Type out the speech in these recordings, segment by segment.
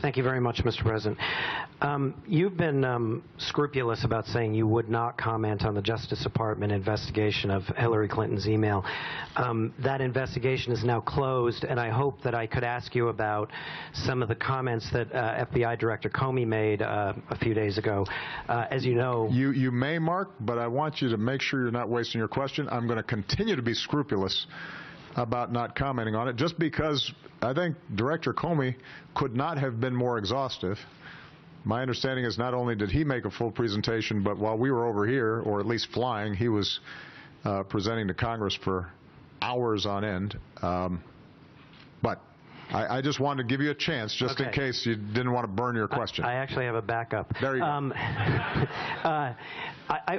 Thank you very much, Mr. President. You've been scrupulous about saying you would not comment on the Justice Department investigation of Hillary Clinton's email. That investigation is now closed, and I hope that I could ask you about some of the comments that FBI Director Comey made a few days ago. As you know... You may, Mark, but I want you to make sure you're not wasting your question. I'm going to continue to be scrupulous about not commenting on it, just because I think Director Comey could not have been more exhaustive. My understanding is not only did he make a full presentation, but while we were over here, or at least flying, he was presenting to Congress for hours on end. But I just wanted to give you a chance, just in case you didn't want to burn your question. I actually have a backup. There you go.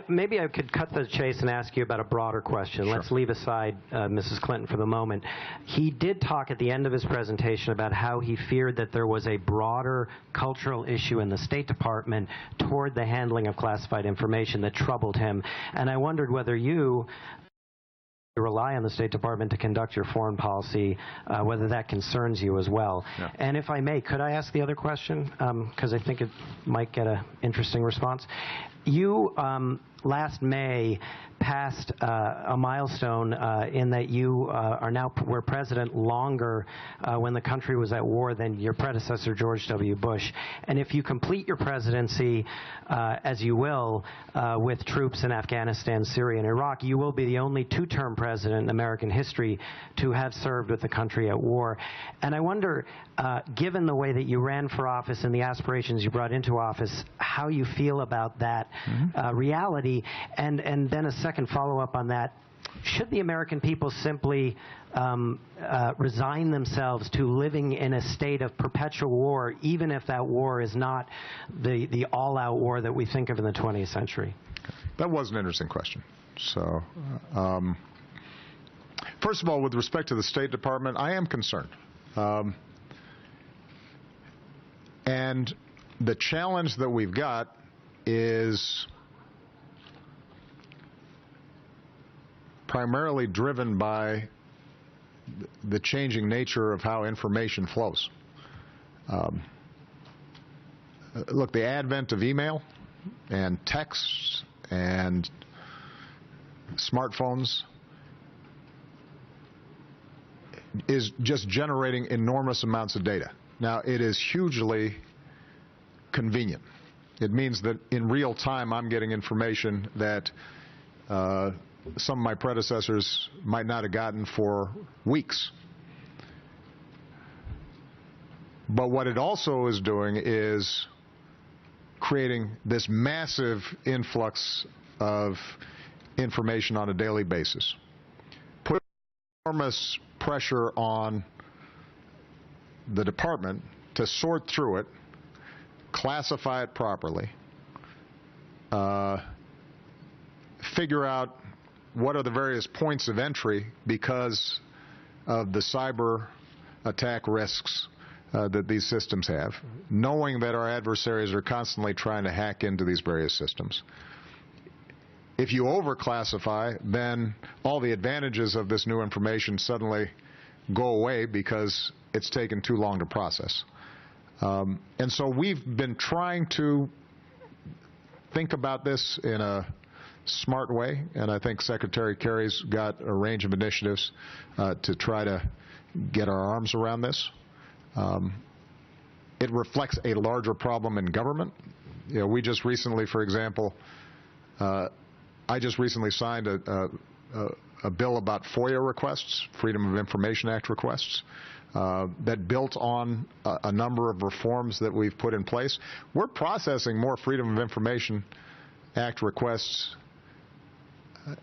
Maybe I could cut to the chase and ask you about a broader question. Sure. Let's leave aside Mrs. Clinton for the moment. He did talk at the end of his presentation about how he feared that there was a broader cultural issue in the State Department toward the handling of classified information that troubled him. And I wondered whether you rely on the State Department to conduct your foreign policy, whether that concerns you as well. Yeah. And if I may, could I ask the other question? Because I think it might get an interesting response. You, last May, passed a milestone in that you were president longer when the country was at war than your predecessor, George W. Bush. And if you complete your presidency, as you will, with troops in Afghanistan, Syria, and Iraq, you will be the only two-term president in American history to have served with the country at war. And I wonder, given the way that you ran for office and the aspirations you brought into office, how you feel about that reality. And then a second follow-up on that. Should the American people simply resign themselves to living in a state of perpetual war, even if that war is not the all-out war that we think of in the 20th century? That was an interesting question. So, first of all, with respect to the State Department, I am concerned. And the challenge that we've got is primarily driven by the changing nature of how information flows. Look, the advent of email and texts and smartphones is just generating enormous amounts of data. Now, it is hugely convenient. It means that in real time I'm getting information that some of my predecessors might not have gotten for weeks. But what it also is doing is creating this massive influx of information on a daily basis, put enormous pressure on the department to sort through it, classify it properly, figure out what are the various points of entry because of the cyber attack risks that these systems have, knowing that our adversaries are constantly trying to hack into these various systems. If you overclassify, then all the advantages of this new information suddenly go away because it's taken too long to process. And so we've been trying to think about this in a smart way, and I think Secretary Kerry's got a range of initiatives to try to get our arms around this. It reflects a larger problem in government. You know, we just recently, for example, I just recently signed a bill about FOIA requests, Freedom of Information Act requests, that built on a number of reforms that we've put in place. We're processing more Freedom of Information Act requests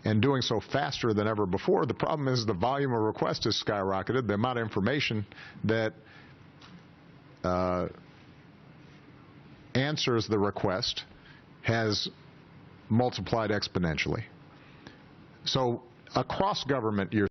and doing so faster than ever before. The problem is the volume of requests has skyrocketed. The amount of information that answers the request has multiplied exponentially. So across government, you're